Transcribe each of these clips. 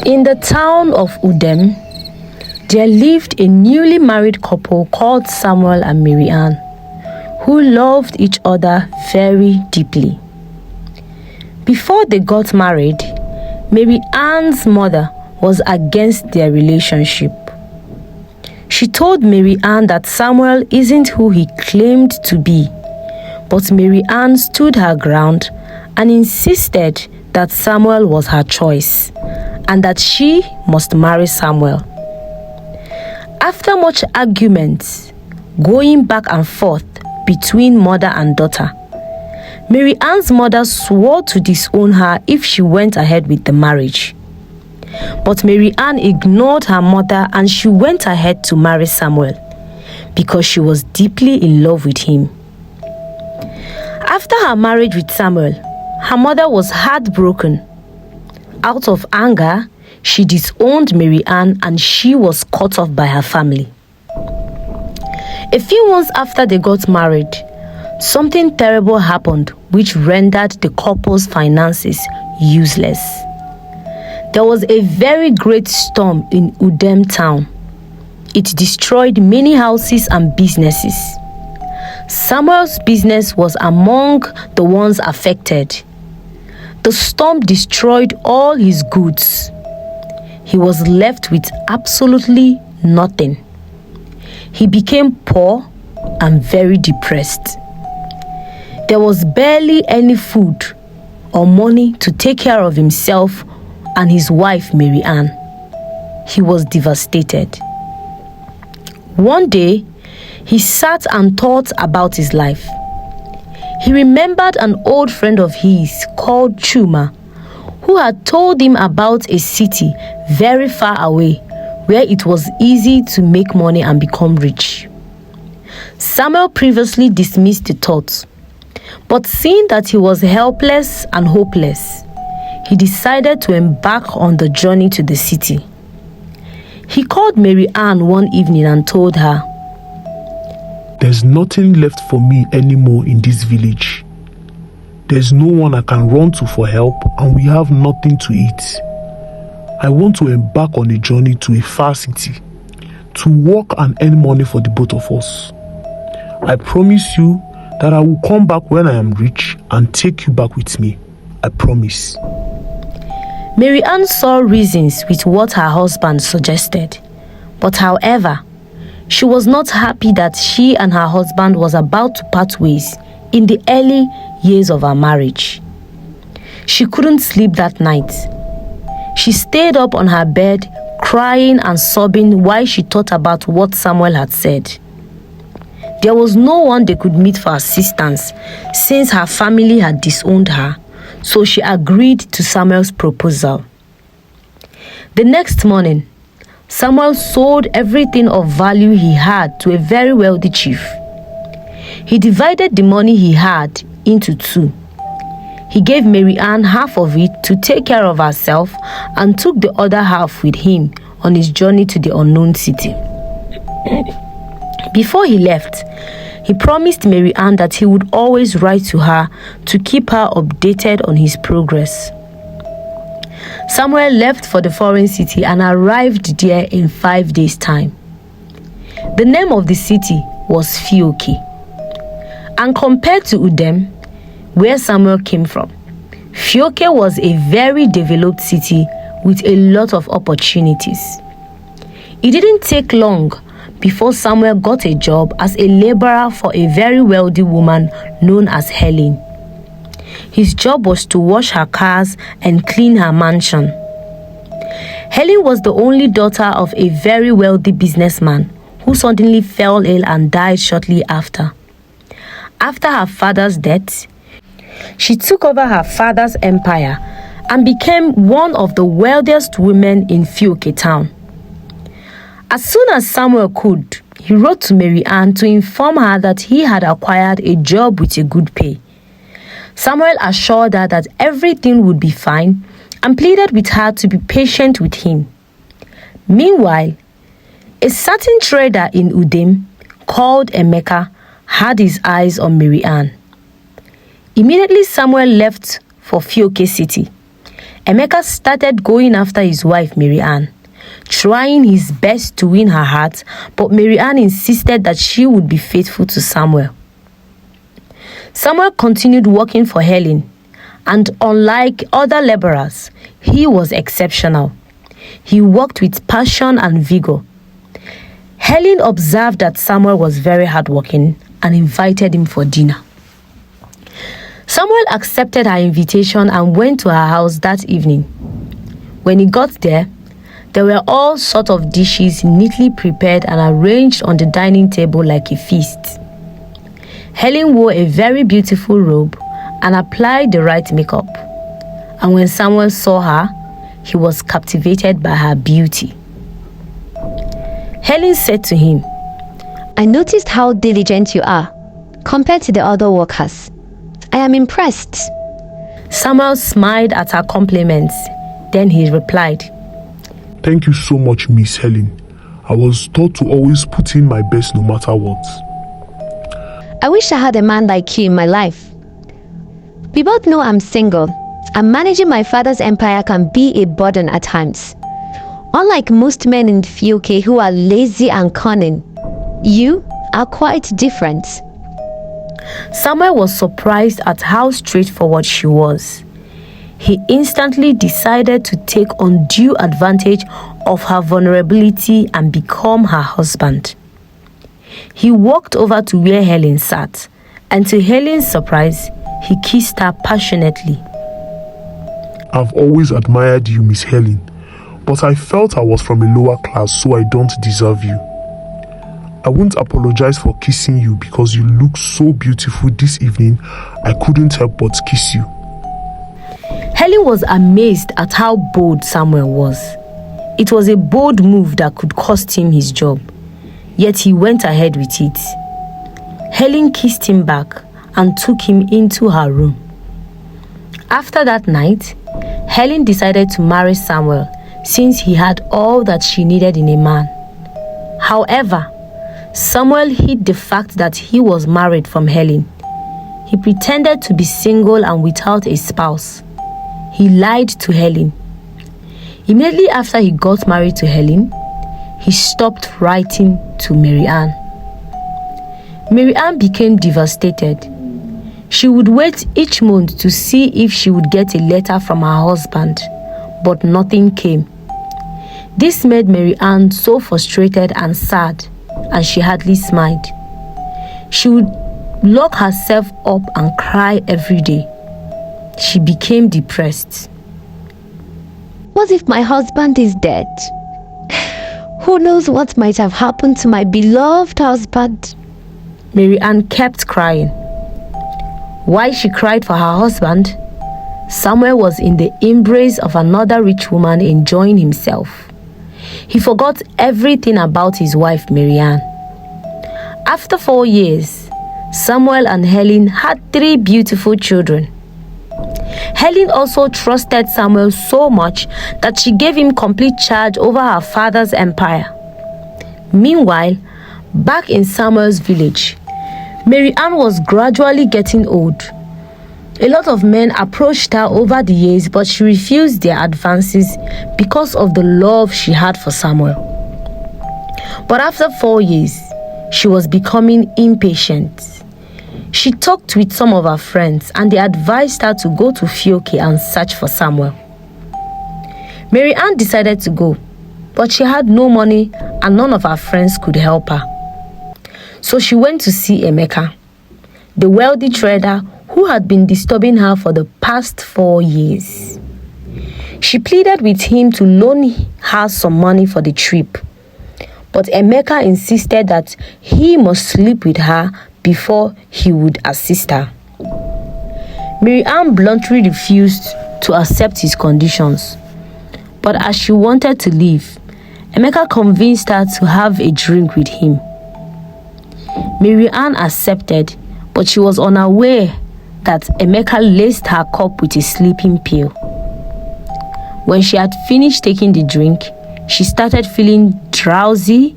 In the town of Udem, there lived a newly married couple called Samuel and Maryanne, who loved each other very deeply. Before they got married, Maryanne's mother was against their relationship. She told Maryanne that Samuel isn't who he claimed to be, but Maryanne stood her ground and insisted that Samuel was her choice and that she must marry Samuel. After much arguments, going back and forth between mother and daughter, Maryanne's mother swore to disown her if she went ahead with the marriage. But Maryanne ignored her mother and she went ahead to marry Samuel because she was deeply in love with him. After her marriage with Samuel, her mother was heartbroken. Out of anger, she disowned Maryanne and she was cut off by her family. A few months after they got married, something terrible happened which rendered the couple's finances useless. There was a very great storm in Udem town. It destroyed many houses and businesses. Samuel's business was among the ones affected. The storm destroyed all his goods. He was left with absolutely nothing. He became poor and very depressed. There was barely any food or money to take care of himself and his wife Maryanne. He was devastated. One day, he sat and thought about his life. He remembered an old friend of his called Chuma, who had told him about a city very far away where it was easy to make money and become rich. Samuel previously dismissed the thought, but seeing that he was helpless and hopeless, he decided to embark on the journey to the city. He called Maryanne one evening and told her, "There's nothing left for me anymore in this village. There's no one I can run to for help and we have nothing to eat. I want to embark on a journey to a far city, to work and earn money for the both of us. I promise you that I will come back when I am rich and take you back with me. I promise." Maryanne saw reasons with what her husband suggested, but however, she was not happy that she and her husband was about to part ways in the early years of our marriage. She couldn't sleep that night. She stayed up on her bed, crying and sobbing while she thought about what Samuel had said. There was no one they could meet for assistance since her family had disowned her, so she agreed to Samuel's proposal. The next morning, Samuel sold everything of value he had to a very wealthy chief. He divided the money he had into two. He gave Maryanne half of it to take care of herself and took the other half with him on his journey to the unknown city. Before he left, he promised Maryanne that he would always write to her to keep her updated on his progress. Samuel left for the foreign city and arrived there in 5 days' time. The name of the city was Fioke. And compared to Udem, where Samuel came from, Fioke was a very developed city with a lot of opportunities. It didn't take long before Samuel got a job as a laborer for a very wealthy woman known as Helen. His job was to wash her cars and clean her mansion. Helen was the only daughter of a very wealthy businessman who suddenly fell ill and died shortly after. After her father's death, she took over her father's empire and became one of the wealthiest women in Fioke town. As soon as Samuel could, he wrote to Maryanne to inform her that he had acquired a job with a good pay. Samuel assured her that everything would be fine and pleaded with her to be patient with him. Meanwhile, a certain trader in Udem called Emeka had his eyes on Maryanne. Immediately Samuel left for Fioke city, Emeka started going after his wife, Maryanne, trying his best to win her heart, but Maryanne insisted that she would be faithful to Samuel. Samuel continued working for Helen, and unlike other laborers, he was exceptional. He worked with passion and vigor. Helen observed that Samuel was very hardworking and invited him for dinner. Samuel accepted her invitation and went to her house that evening. When he got there were all sorts of dishes neatly prepared and arranged on the dining table like a feast. Helen wore a very beautiful robe and applied the right makeup. And when Samuel saw her, he was captivated by her beauty. Helen said to him, "I noticed how diligent you are compared to the other workers. I am impressed." Samuel smiled at her compliments. Then he replied, Thank you so much, Miss Helen. I was taught to always put in my best no matter what. I wish I had a man like you in my life. We both know I'm single, and managing my father's empire can be a burden at times. Unlike most men in the UK who are lazy and cunning, you are quite different. Samuel was surprised at how straightforward she was. He instantly decided to take undue advantage of her vulnerability and become her husband. He walked over to where Helen sat, and to Helen's surprise, he kissed her passionately. I've always admired you, Miss Helen, but I felt I was from a lower class, so I don't deserve you. I won't apologize for kissing you because you look so beautiful this evening. I couldn't help but kiss you. Helen was amazed at how bold Samuel was. It was a bold move that could cost him his job, yet he went ahead with it. Helen kissed him back and took him into her room. After that night, Helen decided to marry Samuel since he had all that she needed in a man. However, Samuel hid the fact that he was married from Helen. He pretended to be single and without a spouse. He lied to Helen. Immediately after he got married to Helen, he stopped writing to Maryanne. Maryanne became devastated. She would wait each month to see if she would get a letter from her husband, but nothing came. This made Maryanne so frustrated and sad, and she hardly smiled. She would lock herself up and cry every day. She became depressed. What if my husband is dead? Who knows what might have happened to my beloved husband? Maryanne kept crying. While she cried for her husband, Samuel was in the embrace of another rich woman enjoying himself. He forgot everything about his wife, Maryanne. After 4 years, Samuel and Helen had 3 beautiful children. Helen also trusted Samuel so much that she gave him complete charge over her father's empire. Meanwhile, back in Samuel's village, Maryanne was gradually getting old. A lot of men approached her over the years, but she refused their advances because of the love she had for Samuel. But after 4 years, she was becoming impatient. She talked with some of her friends and they advised her to go to Fioke and search for Samuel. Maryanne decided to go, but she had no money and none of her friends could help her. So she went to see Emeka, the wealthy trader who had been disturbing her for the past 4 years. She pleaded with him to loan her some money for the trip, but Emeka insisted that he must sleep with her before he would assist her. Maryanne bluntly refused to accept his conditions, but as she wanted to leave, Emeka convinced her to have a drink with him. Maryanne accepted, but she was unaware that Emeka laced her cup with a sleeping pill. When she had finished taking the drink, she started feeling drowsy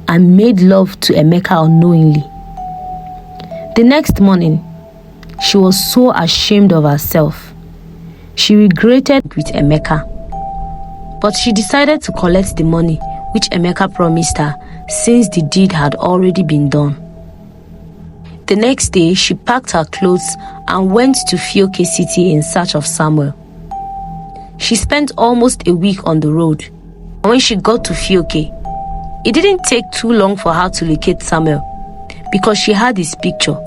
and made love to Emeka unknowingly. The next morning, she was so ashamed of herself. She regretted with Emeka, but she decided to collect the money which Emeka promised her since the deed had already been done. The next day, she packed her clothes and went to Fioke City in search of Samuel. She spent almost a week on the road. When she got to Fioke, it didn't take too long for her to locate Samuel because she had his picture,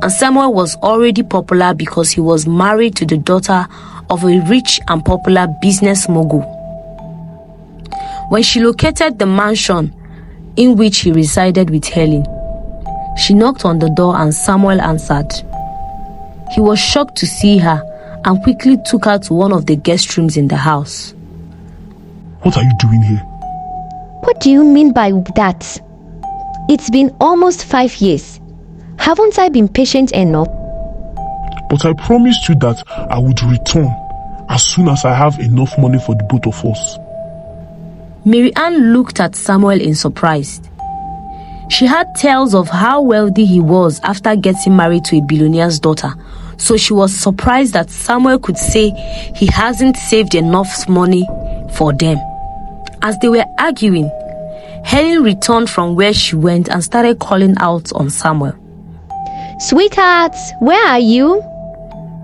and Samuel was already popular because he was married to the daughter of a rich and popular business mogul. When she located the mansion in which he resided with Helen, she knocked on the door and Samuel answered. He was shocked to see her and quickly took her to one of the guest rooms in the house. What are you doing here? What do you mean by that? It's been almost 5 years. Haven't I been patient enough? But I promised you that I would return as soon as I have enough money for the both of us. Maryanne looked at Samuel in surprise. She had tales of how wealthy he was after getting married to a billionaire's daughter, so she was surprised that Samuel could say he hasn't saved enough money for them. As they were arguing, Helen returned from where she went and started calling out on Samuel. Sweetheart, where are you?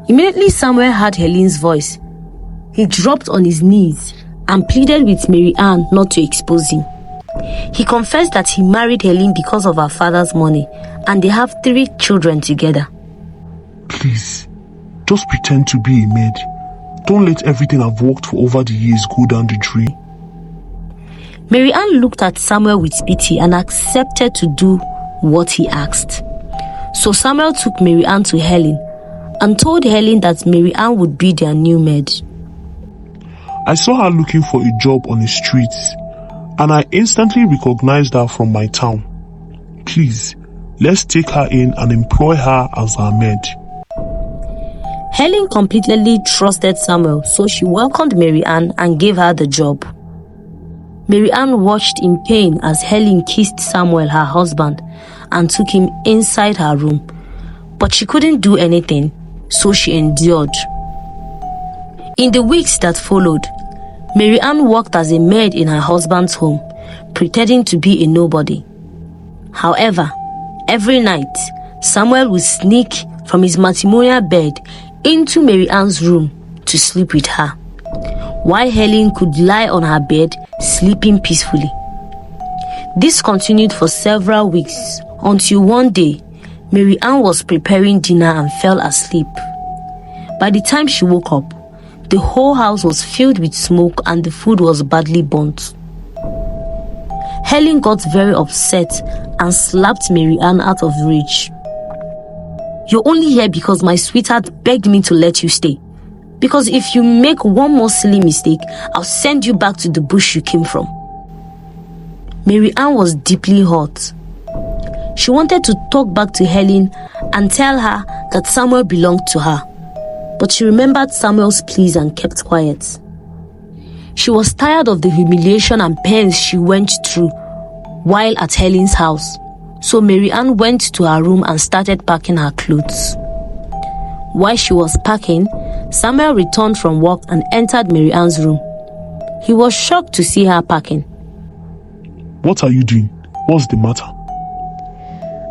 Immediately Samuel heard Helen's voice. He dropped on his knees and pleaded with Maryanne not to expose him. He confessed that he married Helen because of her father's money, and they have 3 children together. Please, just pretend to be a maid. Don't let everything I've worked for over the years go down the drain. Maryanne looked at Samuel with pity and accepted to do what he asked. So Samuel took Maryanne to Helen and told Helen that Maryanne would be their new maid. I saw her looking for a job on the streets, and I instantly recognized her from my town. Please, let's take her in and employ her as our maid. Helen completely trusted Samuel, so she welcomed Maryanne and gave her the job. Maryanne watched in pain as Helen kissed Samuel, her husband, and took him inside her room. But she couldn't do anything, so she endured. In the weeks that followed, Maryanne worked as a maid in her husband's home, pretending to be a nobody. However, every night, Samuel would sneak from his matrimonial bed into Maryanne's room to sleep with her, while Helen could lie on her bed sleeping peacefully. This continued for several weeks until one day, Maryanne was preparing dinner and fell asleep. By the time she woke up, the whole house was filled with smoke and the food was badly burnt. Helen got very upset and slapped Maryanne out of rage. You're only here because my sweetheart begged me to let you stay. Because if you make one more silly mistake, I'll send you back to the bush you came from. Maryanne was deeply hurt. She wanted to talk back to Helen and tell her that Samuel belonged to her, but she remembered Samuel's pleas and kept quiet. She was tired of the humiliation and pains she went through while at Helen's house, so Maryanne went to her room and started packing her clothes. While she was packing, Samuel returned from work and entered Maryanne's room. He was shocked to see her packing. What are you doing? What's the matter?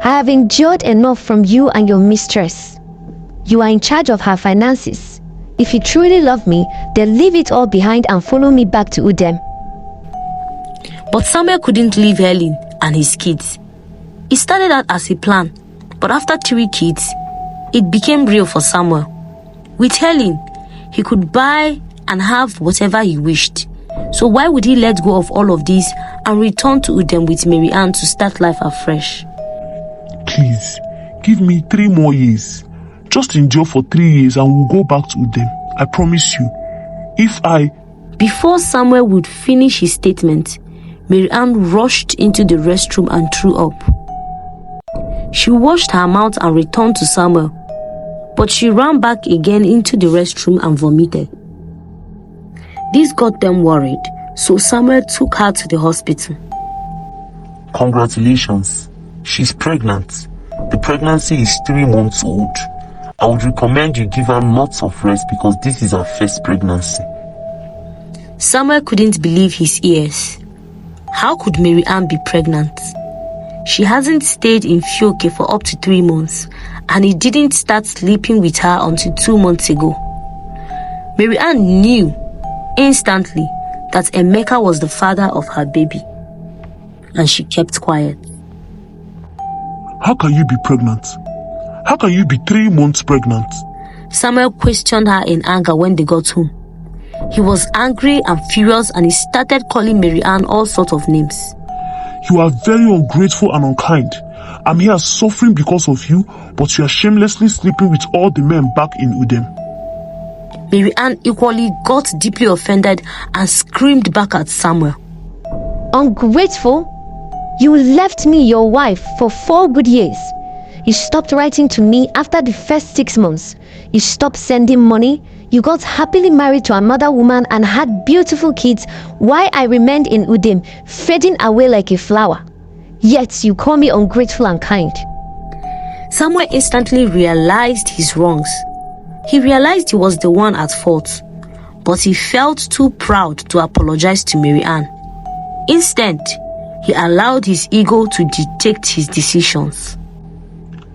I have endured enough from you and your mistress. You are in charge of her finances. If you truly love me, then leave it all behind and follow me back to Udem. But Samuel couldn't leave Helen and his kids. It started out as a plan, but after 3 kids, it became real for Samuel. With Helen, he could buy and have whatever he wished. So why would he let go of all of this and return to Udem with Maryanne to start life afresh? Please, give me 3 more years. Just endure for 3 years and we'll go back to Udem. I promise you. Before Samuel would finish his statement, Maryanne rushed into the restroom and threw up. She washed her mouth and returned to Samuel, but she ran back again into the restroom and vomited. This got them worried, so Samuel took her to the hospital. Congratulations, she's pregnant. The pregnancy is 3 months old, I would recommend you give her lots of rest because this is her first pregnancy. Samuel couldn't believe his ears. How could Maryanne be pregnant? She hasn't stayed in Folklore for up to 3 months, and he didn't start sleeping with her until 2 months ago. Maryanne knew instantly that Emeka was the father of her baby, and she kept quiet. How can you be pregnant? How can you be 3 months pregnant? Samuel questioned her in anger when they got home. He was angry and furious, and he started calling Maryanne all sorts of names. You are very ungrateful and unkind. I'm here suffering because of you, but you are shamelessly sleeping with all the men back in Udem. Maryanne equally got deeply offended and screamed back at Samuel. Ungrateful? You left me your wife for 4 good years. You stopped writing to me after the first 6 months. You stopped sending money. You got happily married to another woman and had beautiful kids while I remained in Udem, fading away like a flower. Yet you call me ungrateful and kind. Samuel instantly realized his wrongs. He realized he was the one at fault, but he felt too proud to apologize to Maryanne. Instead, he allowed his ego to dictate his decisions.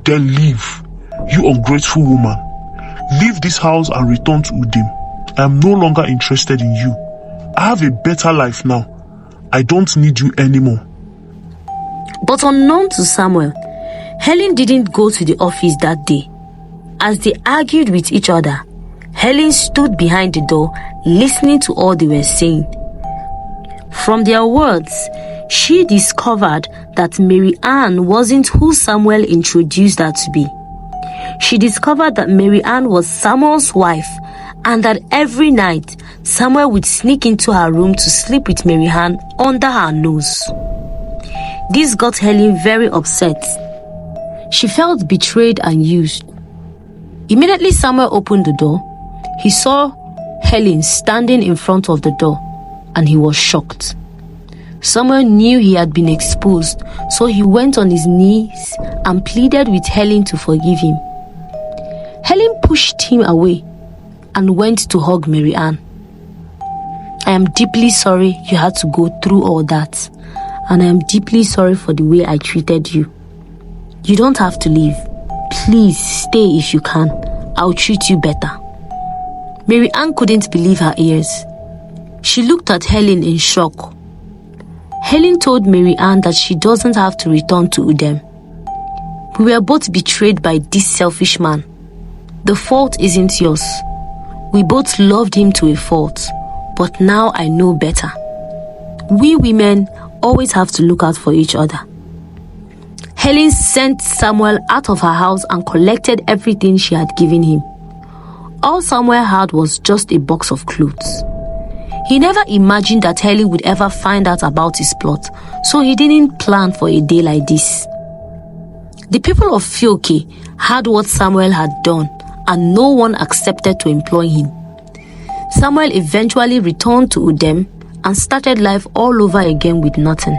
Then leave, you ungrateful woman. Leave this house and return to Udem. I am no longer interested in you. I have a better life now. I don't need you anymore. But unknown to Samuel, Helen didn't go to the office that day. As they argued with each other, Helen stood behind the door, listening to all they were saying. From their words, she discovered that Maryanne wasn't who Samuel introduced her to be. She discovered that Maryanne was Samuel's wife, and that every night, Samuel would sneak into her room to sleep with Maryanne under her nose. This got Helen very upset. She felt betrayed and used. Immediately Samuel opened the door. He saw Helen standing in front of the door, and he was shocked. Samuel knew he had been exposed, so he went on his knees and pleaded with Helen to forgive him. Helen pushed him away and went to hug Maryanne. I am deeply sorry you had to go through all that, and I am deeply sorry for the way I treated you. You don't have to leave. Please stay if you can. I'll treat you better. Maryanne couldn't believe her ears. She looked at Helen in shock. Helen told Maryanne that she doesn't have to return to Udem. We were both betrayed by this selfish man. The fault isn't yours. We both loved him to a fault, but now I know better. We women always have to look out for each other. Helen sent Samuel out of her house and collected everything she had given him. All Samuel had was just a box of clothes. He never imagined that Helen would ever find out about his plot, so he didn't plan for a day like this. The people of Folklore heard what Samuel had done, and no one accepted to employ him. Samuel eventually returned to Udem and started life all over again with nothing.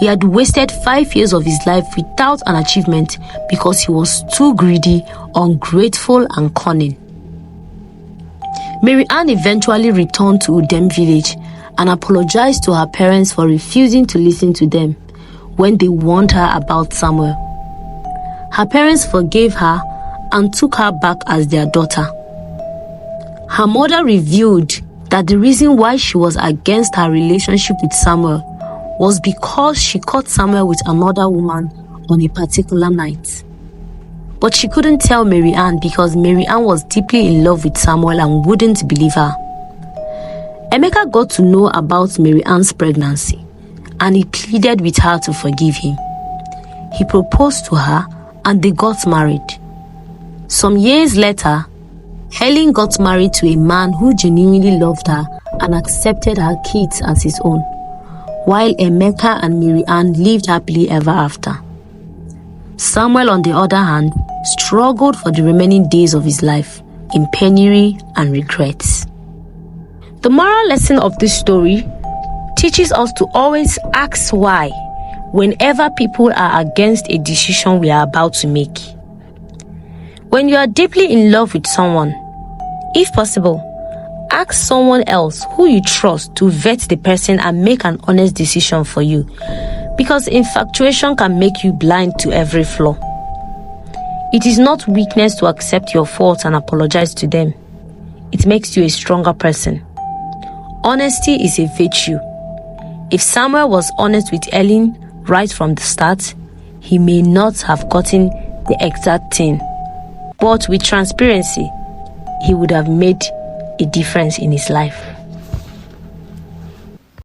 He had wasted 5 years of his life without an achievement because he was too greedy, ungrateful, and cunning. Maryanne eventually returned to Udem village and apologized to her parents for refusing to listen to them when they warned her about Samuel. Her parents forgave her and took her back as their daughter. Her mother revealed that the reason why she was against her relationship with Samuel was because she caught Samuel with another woman on a particular night. But she couldn't tell Maryanne because Maryanne was deeply in love with Samuel and wouldn't believe her. Emeka got to know about Maryanne's pregnancy, and he pleaded with her to forgive him. He proposed to her and they got married. Some years later, Helen got married to a man who genuinely loved her and accepted her kids as his own, while Emeka and Maryanne lived happily ever after. Samuel, on the other hand, struggled for the remaining days of his life in penury and regrets. The moral lesson of this story teaches us to always ask why whenever people are against a decision we are about to make. When you are deeply in love with someone, if possible, ask someone else who you trust to vet the person and make an honest decision for you, because infatuation can make you blind to every flaw. It is not weakness to accept your faults and apologize to them. It makes you a stronger person. Honesty is a virtue. If Samuel was honest with Ellen right from the start, he may not have gotten the exact thing. But with transparency, he would have made a difference in his life.